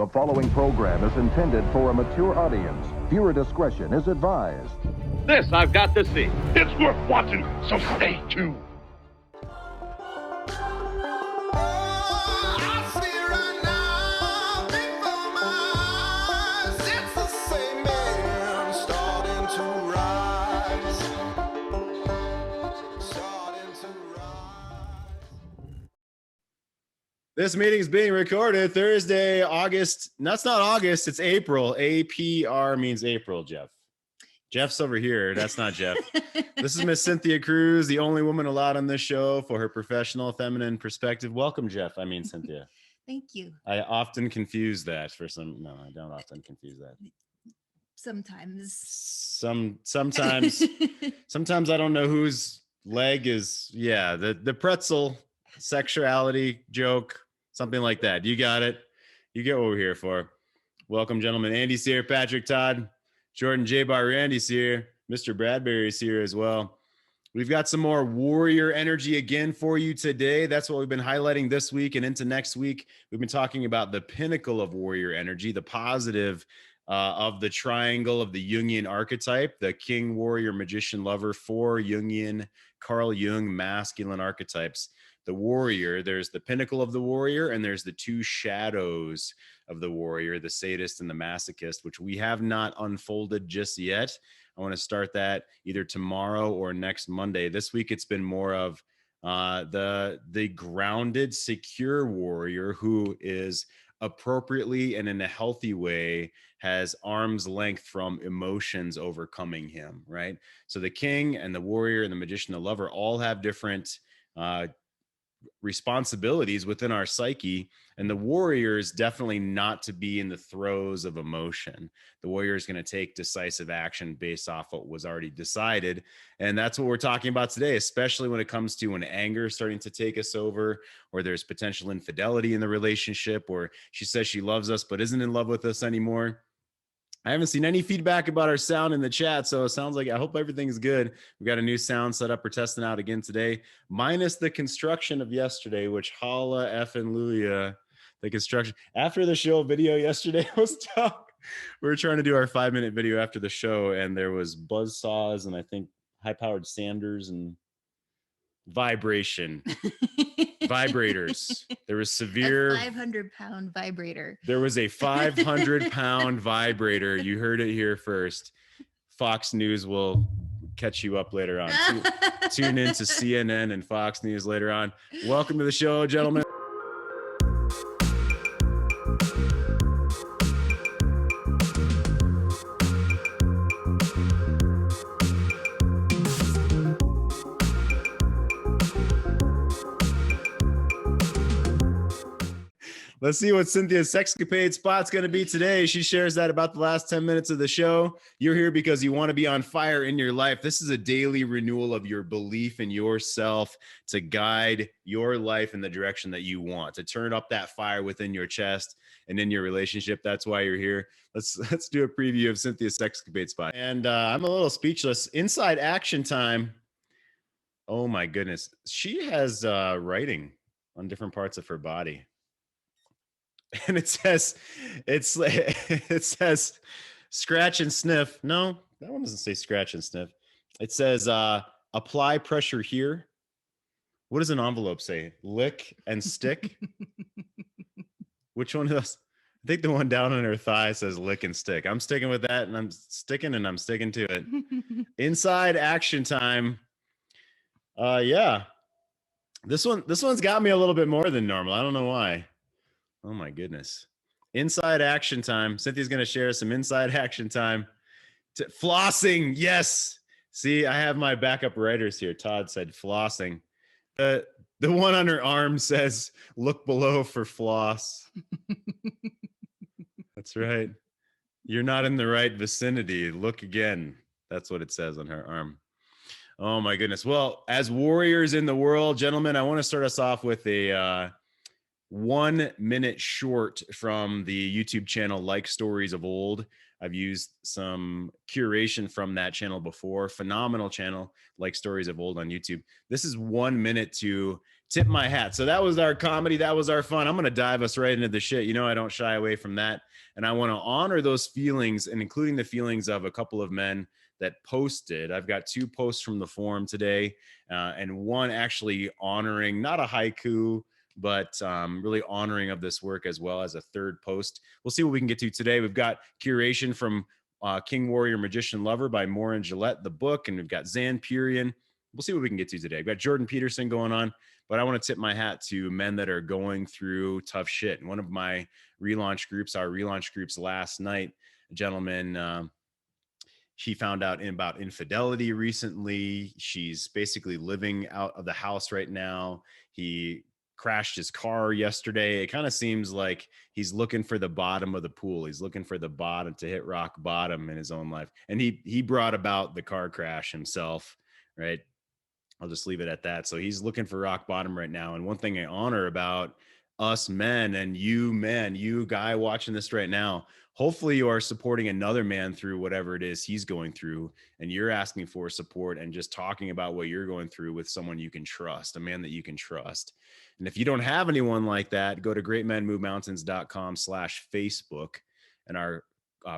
The following program is intended for a mature audience. Viewer discretion is advised. This I've got to see. It's worth watching, so stay tuned. This meeting is being recorded Thursday, August. That's not August, it's April. APR means April, Jeff. Jeff's over here. That's not Jeff. This is Miss Cynthia Kruse, the only woman allowed on this show for her professional, feminine perspective. Welcome, Jeff. I mean, Cynthia. Thank you. I often confuse that for some. No, I don't often confuse that. Sometimes. Sometimes I don't know whose leg is. Yeah, the pretzel sexuality joke. Something like that. You got it. You get what we're here for. Welcome, gentlemen. Andy's here. Patrick, Todd, Jordan, J-Bar, Randy's here. Mr. Bradbury's here as well. We've got some more warrior energy again for you today. That's what we've been highlighting this week and into next week. We've been talking about the pinnacle of warrior energy, the positive of the triangle of the Jungian archetype, the king, warrior, magician, lover, four Jungian, Carl Jung, masculine archetypes. The warrior, there's the pinnacle of the warrior, and there's the two shadows of the warrior, the sadist and the masochist, which we have not unfolded just yet. I want to start that either tomorrow or next Monday. This week, it's been more of the grounded, secure warrior who is appropriately and in a healthy way has arm's length from emotions overcoming him, right? So the king and the warrior and the magician, the lover all have different responsibilities within our psyche, and the warrior is definitely not to be in the throes of emotion. The warrior is going to take decisive action based off what was already decided, and that's what we're talking about today, especially when it comes to when anger is starting to take us over, or there's potential infidelity in the relationship, or she says she loves us but isn't in love with us anymore. I haven't seen any feedback about our sound in the chat, so it sounds like I hope everything's good. We got a new sound set up. We're testing out again today, minus the construction of yesterday, which holla effing Luya. The construction after the show video yesterday was tough. We were trying to do our 5-minute video after the show, and there was buzz saws and I think high-powered sanders and vibration. Vibrators. There was severe 500-pound vibrator. There was a 500-pound vibrator. You heard it here first. Fox News will catch you up later on. Tune in to CNN and Fox News later on. Welcome to the show, gentlemen. Let's see what Cynthia's sexcapade spot's going to be today. She shares that about the last 10 minutes of the show. You're here because you want to be on fire in your life. This is a daily renewal of your belief in yourself to guide your life in the direction that you want, to turn up that fire within your chest and in your relationship. That's why you're here. Let's do a preview of Cynthia's sexcapade spot. And I'm a little speechless. Inside action time. Oh my goodness. She has writing on different parts of her body. And it says scratch and sniff. No, that one doesn't say scratch and sniff. It says apply pressure here. What does an envelope say? Lick and stick. Which one of those? I think the one down on her thigh says lick and stick. I'm sticking with that, and I'm sticking to it. Inside action time. Yeah. This one's got me a little bit more than normal. I don't know why. Oh my goodness. Inside action time. Cynthia's going to share some inside action time. Flossing. Yes. See, I have my backup writers here. Todd said flossing. The one on her arm says, look below for floss. That's right. You're not in the right vicinity. Look again. That's what it says on her arm. Oh my goodness. Well, as warriors in the world, gentlemen, I want to start us off with a 1 minute short from the YouTube channel Like Stories of Old. I've used some curation from that channel before. Phenomenal channel, Like Stories of Old on YouTube. This is 1 minute to tip my hat. So that was our comedy. That was our fun. I'm going to dive us right into the shit. You know, I don't shy away from that. And I want to honor those feelings, and including the feelings of a couple of men that posted. I've got 2 posts from the forum today, and one actually honoring, not a haiku, but really honoring of this work, as well as a 3rd post. We'll see what we can get to today. We've got curation from King Warrior Magician Lover by Morin Gillette, the book, and we've got Zan Purian. We'll see what we can get to today. We've got Jordan Peterson going on, but I want to tip my hat to men that are going through tough shit. And one of my relaunch groups, our relaunch groups last night, a gentleman, she found out about infidelity recently. She's basically living out of the house right now. He crashed his car yesterday. It kind of seems like he's looking for the bottom of the pool. He's looking for the bottom, to hit rock bottom in his own life. And he brought about the car crash himself, right? I'll just leave it at that. So he's looking for rock bottom right now. And one thing I honor about us men, and you men, you guy watching this right now, hopefully you are supporting another man through whatever it is he's going through, and you're asking for support and just talking about what you're going through with someone you can trust, a man that you can trust. And if you don't have anyone like that, go to greatmenmovemountains.com/Facebook, and our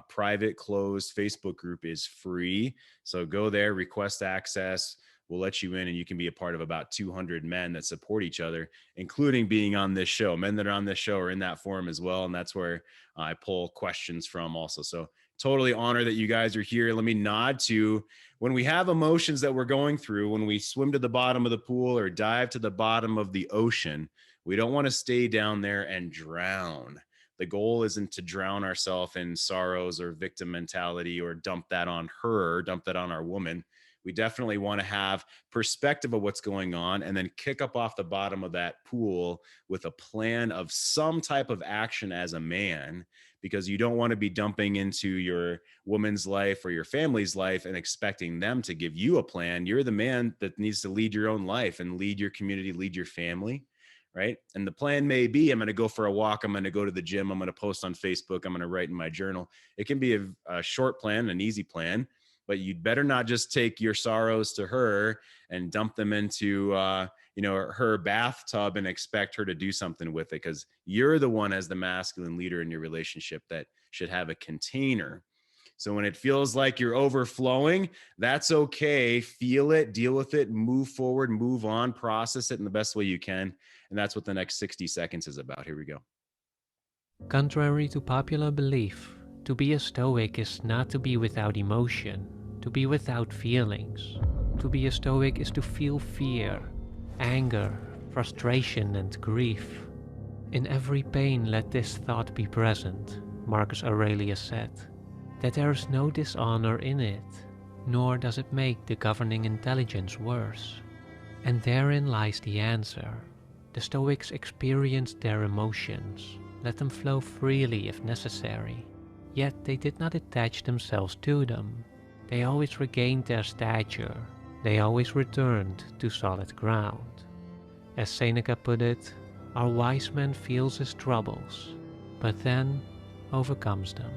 private closed Facebook group is free. So go there, request access. We'll let you in, and you can be a part of about 200 men that support each other, including being on this show. Men that are on this show are in that forum as well. And that's where I pull questions from also. So totally honor that you guys are here. Let me nod to when we have emotions that we're going through, when we swim to the bottom of the pool or dive to the bottom of the ocean, we don't want to stay down there and drown. The goal isn't to drown ourselves in sorrows or victim mentality or dump that on her, dump that on our woman. We definitely want to have perspective of what's going on, and then kick up off the bottom of that pool with a plan of some type of action as a man, because you don't want to be dumping into your woman's life or your family's life and expecting them to give you a plan. You're the man that needs to lead your own life and lead your community, lead your family, right? And the plan may be, I'm going to go for a walk. I'm going to go to the gym. I'm going to post on Facebook. I'm going to write in my journal. It can be a short plan, an easy plan, but you'd better not just take your sorrows to her and dump them into, her bathtub and expect her to do something with it, because you're the one as the masculine leader in your relationship that should have a container. So when it feels like you're overflowing, that's okay. Feel it, deal with it, move forward, move on, process it in the best way you can. And that's what the next 60 seconds is about. Here we go. Contrary to popular belief, to be a Stoic is not to be without emotion, to be without feelings. To be a Stoic is to feel fear, anger, frustration, and grief. In every pain let this thought be present, Marcus Aurelius said, that there is no dishonor in it, nor does it make the governing intelligence worse. And therein lies the answer. The Stoics experienced their emotions, let them flow freely if necessary. Yet they did not attach themselves to them. They always regained their stature. They always returned to solid ground. As Seneca put it, our wise man feels his troubles, but then overcomes them.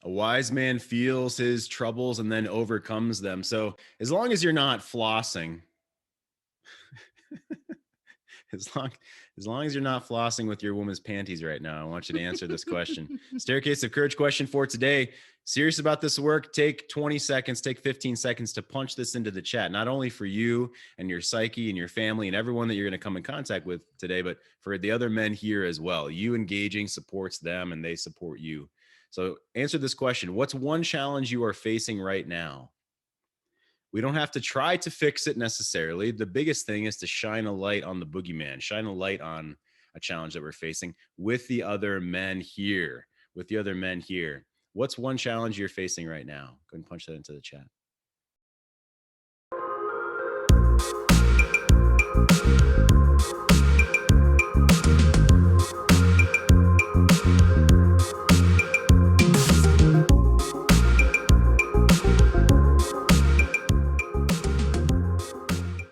A wise man feels his troubles and then overcomes them. So as long as you're not flossing, as long as you're not flossing with your woman's panties right now, I want you to answer this question. Staircase of Courage question for today. Serious about this work, take 20 seconds, take 15 seconds to punch this into the chat, not only for you and your psyche and your family and everyone that you're going to come in contact with today, but for the other men here as well. You engaging supports them and they support you. So answer this question. What's one challenge you are facing right now? We don't have to try to fix it necessarily. The biggest thing is to shine a light on the boogeyman, shine a light on a challenge that we're facing with the other men here, What's one challenge you're facing right now? Go ahead and punch that into the chat.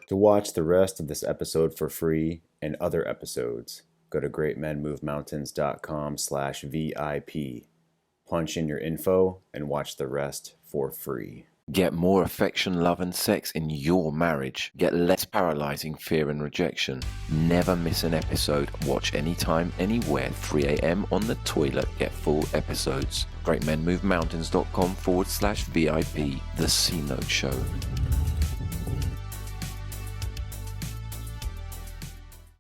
To watch the rest of this episode for free and other episodes, go to greatmenmovemountains.com/VIP. Punch in your info and watch the rest for free. Get more affection, love, and sex in your marriage. Get less paralyzing fear and rejection. Never miss an episode. Watch anytime, anywhere, 3 a.m. on the toilet. Get full episodes. GreatMenMoveMountains.com/VIP. The C Note Show.